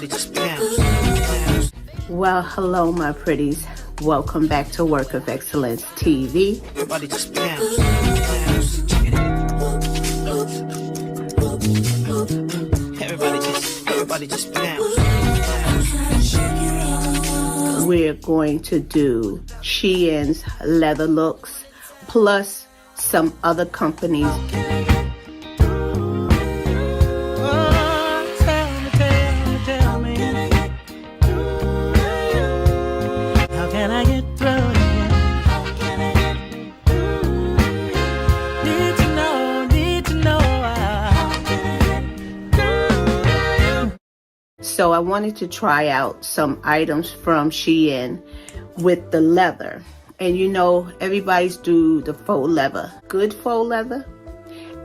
Everybody just bounce. Well, hello, my pretties. Welcome back to Work of Excellence TV. Everybody just bounce. Check it out. Everybody just bounce. We're going to do Shein's leather looks plus some other companies. Tell me. How can I get through to you? Need to know. So I wanted to try out some items from Shein with the leather. And you know, everybody's do the faux leather, good faux leather.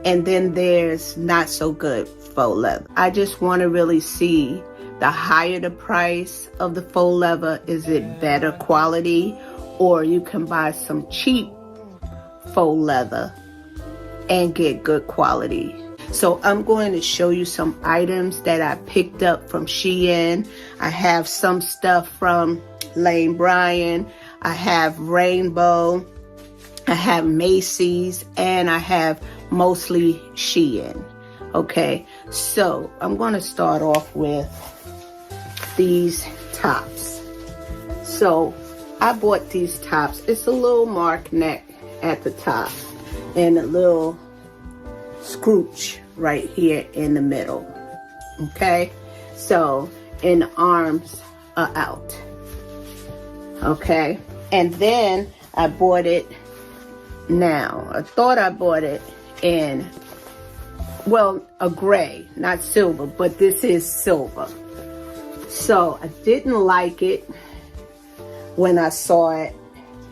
And then there's not so good faux leather. I just want to really see the higher the price of the faux leather, is it better quality, or you can buy some cheap faux leather and get good quality. So I'm going to show you some items that I picked up from Shein. I have some stuff from Lane Bryant. I have Rainbow. I have Macy's, and I have mostly Shein. Okay, so I'm going to start off with these tops. So I bought these tops. It's a little mark neck at the top and a little scrooch right here in the middle. Okay, so and the arms are out. Okay, and then I bought it. Now I thought I bought it in, well, a gray, not silver, but this is silver. So I didn't like it when I saw it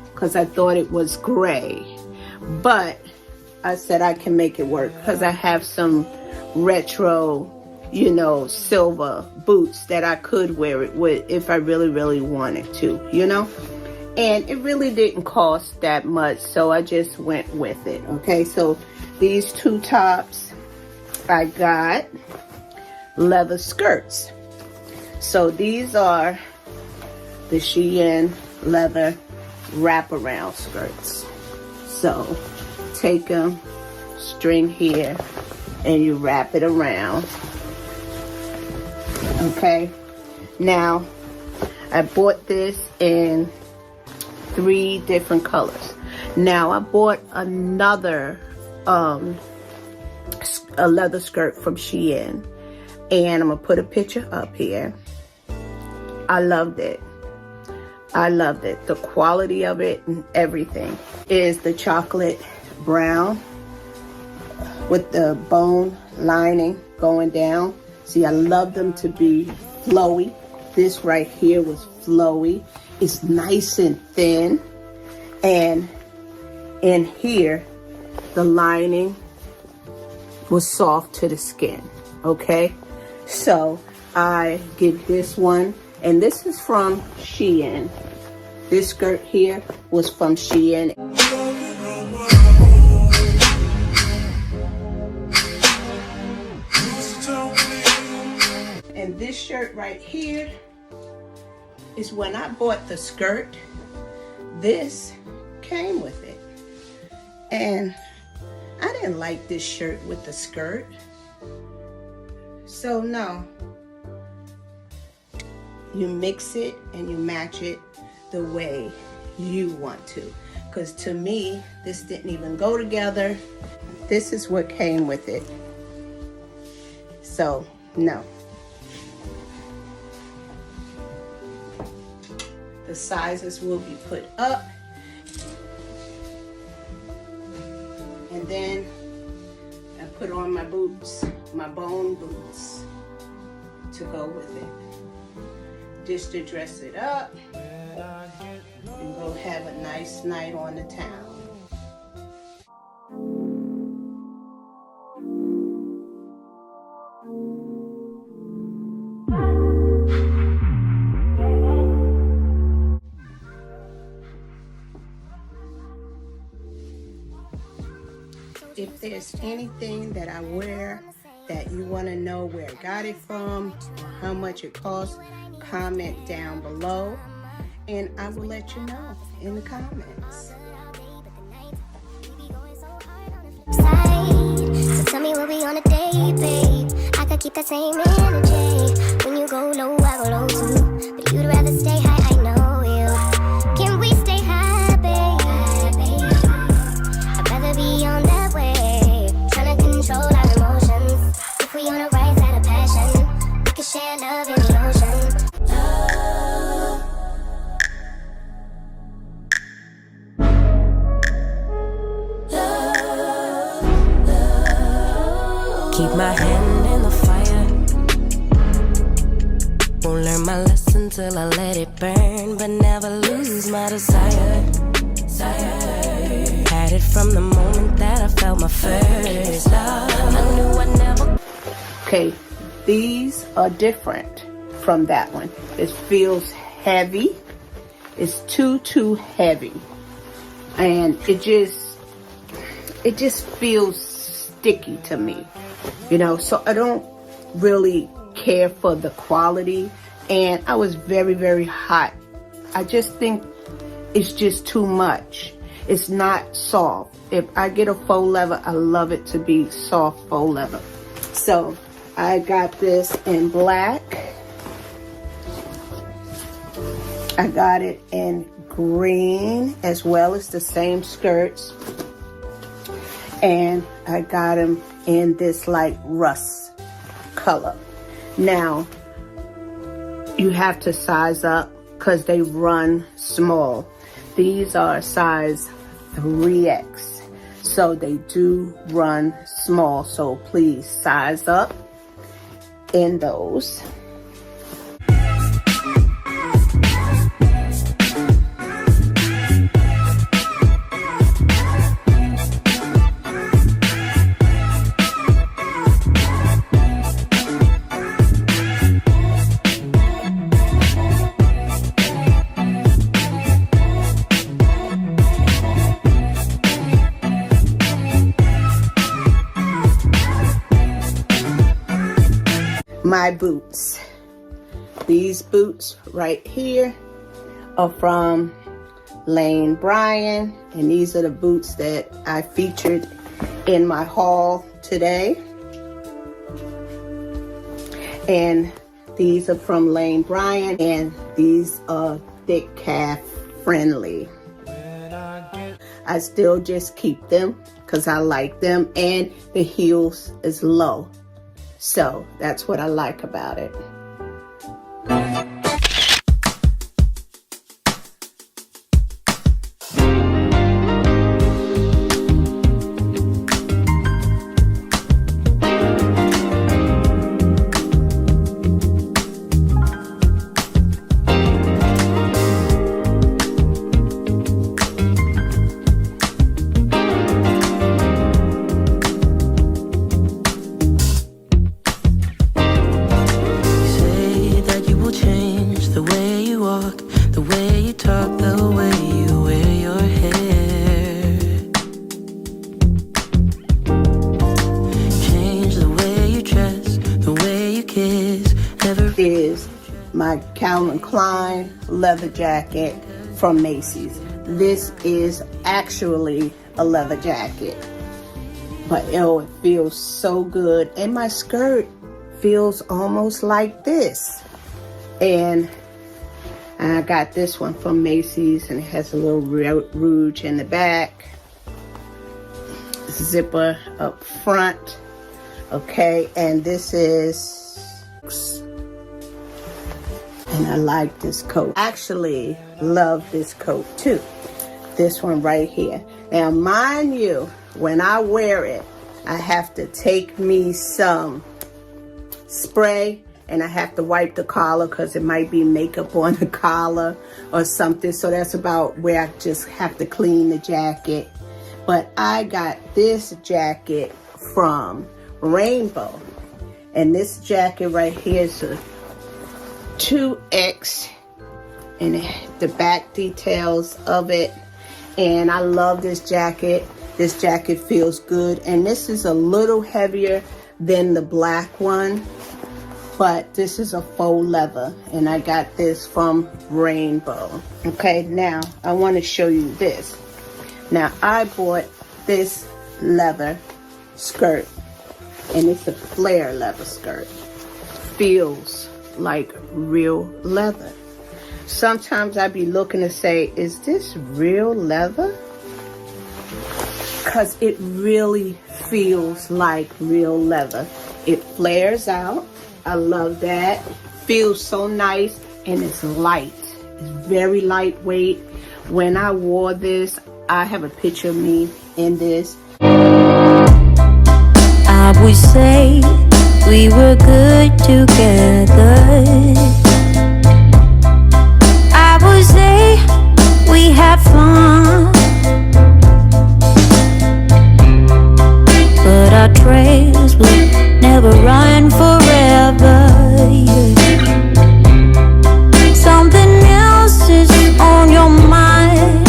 because I thought it was gray, but I said I can make it work because I have some retro, you know, silver boots that I could wear it with if I really wanted to, you know. And it really didn't cost that much, so I just went with it. Okay, so these two tops, I got leather skirts. So these are the Shein leather wraparound skirts. So take them, string here, and you wrap it around. Okay, now I bought this in 3 different colors. Now I bought another a leather skirt from Shein, and I'm gonna put a picture up here. I loved it. The quality of it and everything is the chocolate brown with the bone lining going down. See, I love them to be flowy. This right here was flowy. It's nice and thin, and in here the lining was soft to the skin. Okay, so I get this one, and this is from Shein. This skirt here was from Shein. And this shirt right here is when I bought the skirt, this came with it. And I didn't like this shirt with the skirt. So no, you mix it and you match it the way you want to. Because to me, this didn't even go together. This is what came with it. So no. The sizes will be put up, and then I put on my boots, my bone boots, to go with it. Just to dress it up and go have a nice night on the town. If there's anything that I wear that you want to know where I got it from, how much it costs, comment down below, and I will let you know in the comments. So tell me what we on a date, babe. I could keep that same energy. When you go low, I go low too. But you'd rather stay high, I know you. Can we stay high, babe? I'd rather be on that way. Trying to control our emotions. If we on a right side of passion, we can share love in the ocean. Keep my hand in the fire. Won't learn my lesson till I let it burn, but never lose my desire. Had it from the moment that I felt my first love. I knew I'd never. Okay, these are different from that one. It feels heavy. It's too heavy, and it just feels sticky to me, you know. So I don't really care for the quality, and I was very hot. I just think it's just too much. It's not soft. If I get a faux leather, I love it to be soft faux leather. So I got this in black. I got it in green as well as the same skirts. And I got them in this like rust color. Now, you have to size up because they run small. These are size 3X. So they do run small. So please size up in those. My boots. These boots right here are from Lane Bryant, and these are the boots that I featured in my haul today. And these are from Lane Bryant, and these are thick calf friendly. I still just keep them because I like them, and the heels is low. So that's what I like about it. Is my Calvin Klein leather jacket from Macy's. This is actually a leather jacket, but it feels so good, and my skirt feels almost like this. And I got this one from Macy's, and it has a little rouge in the back, zipper up front. Okay, and this is, and I like this coat. Actually love this coat too. This one right here. Now mind you, when I wear it, I have to take me some spray, and I have to wipe the collar because it might be makeup on the collar or something. So that's about where I just have to clean the jacket. But I got this jacket from Rainbow, and this jacket right here is a 2X, and the back details of it, and I love this jacket. This jacket feels good, and this is a little heavier than the black one, but this is a faux leather, and I got this from Rainbow. Okay, now I want to show you this. Now I bought this leather skirt, and it's a flare leather skirt. Feels like real leather. Sometimes I be looking to say, is this real leather? Because it really feels like real leather. It flares out. I love that. Feels so nice, and it's light. It's very lightweight. When I wore this, I have a picture of me in this. I would say we were good together. I would say we had fun, but our trails will never run forever. Something else is on your mind,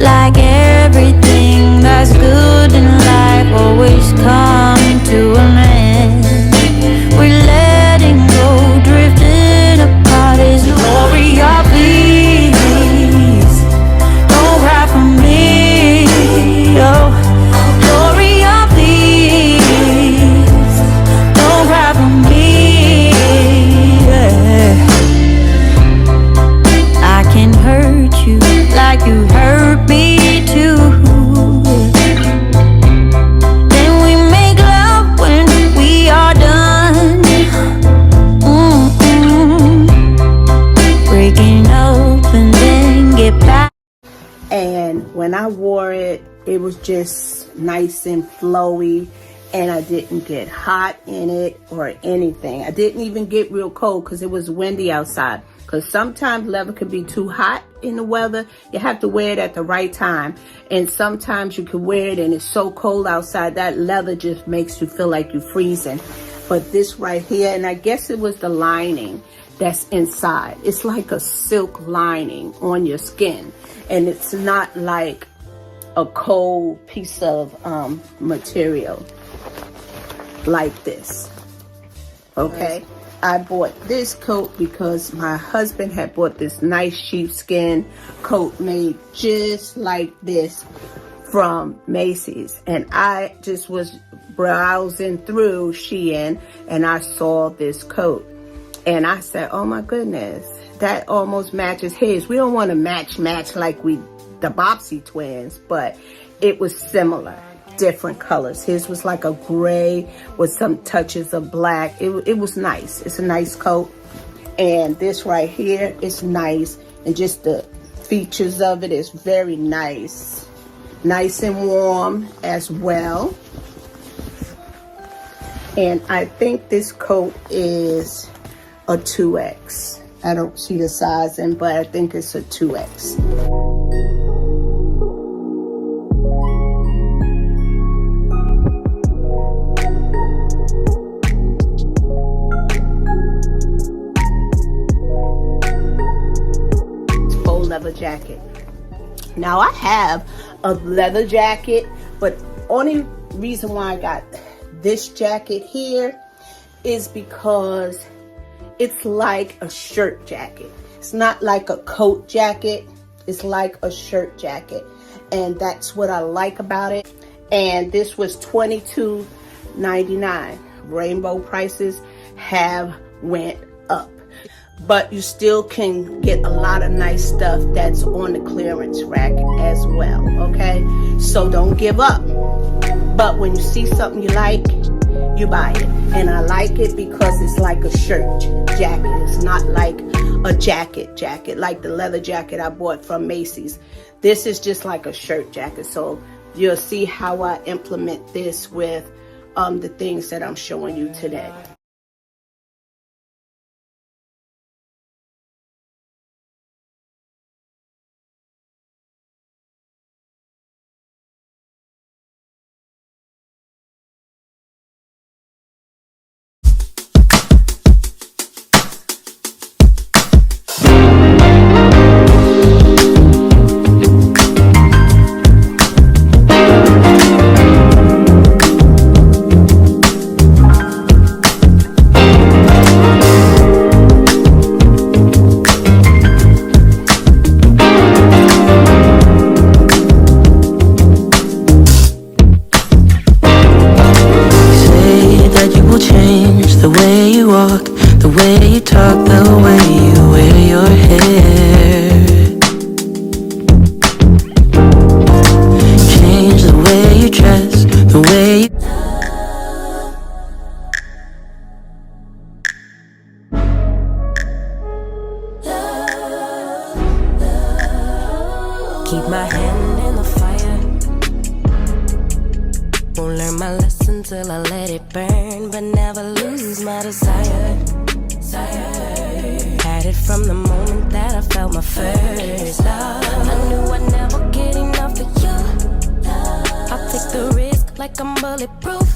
like everything that's good in life always come to an end. We're letting go, drifting apart. Is Gloria, please don't cry for me. Oh, Gloria, please don't cry for me. Yeah. I can hurt you like you hurt me too. Then we make love when we are done. Breaking up and then get back. And when I wore it, it was just nice and flowy, and I didn't get hot in it or anything. I didn't even get real cold because it was windy outside. Because sometimes leather can be too hot in the weather. You have to wear it at the right time. And sometimes you can wear it and it's so cold outside, that leather just makes you feel like you're freezing. But this right here, and I guess it was the lining that's inside. It's like a silk lining on your skin. And it's not like a cold piece of material like this. Okay? I bought this coat because my husband had bought this nice sheepskin coat made just like this from Macy's. And I just was browsing through Shein and I saw this coat. And I said, oh my goodness, that almost matches his. We don't want to match like we, the Bobbsey twins, but it was similar. Different colors. His was like a gray with some touches of black. It was nice. It's a nice coat. And this right here is nice. And just the features of it is very nice. Nice and warm as well. And I think this coat is a 2X. I don't see the sizing, but I think it's a 2X. Leather jacket. Now I have a leather jacket, but only reason why I got this jacket here is because it's like a shirt jacket. It's not like a coat jacket. It's like a shirt jacket, and that's what I like about it. And this was $22.99. Rainbow prices have went up, but you still can get a lot of nice stuff that's on the clearance rack as well, okay? So don't give up. But when you see something you like, you buy it. And I like it because it's like a shirt jacket. It's not like a jacket like the leather jacket I bought from Macy's. This is just like a shirt jacket. So you'll see how I implement this with the things that I'm showing you today. walk, the way you talk, the way you wear your hair. Change the way you dress, the way you keep my hand in the fire. Won't learn my lesson till I let it burn, but never lose my desire. Had it from the moment that I felt my first love. I knew I'd never get enough of you. I'll take the risk like I'm bulletproof.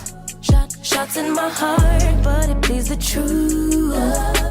Shots in my heart, but it bleeds the truth.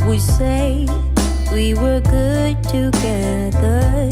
We say we were good together.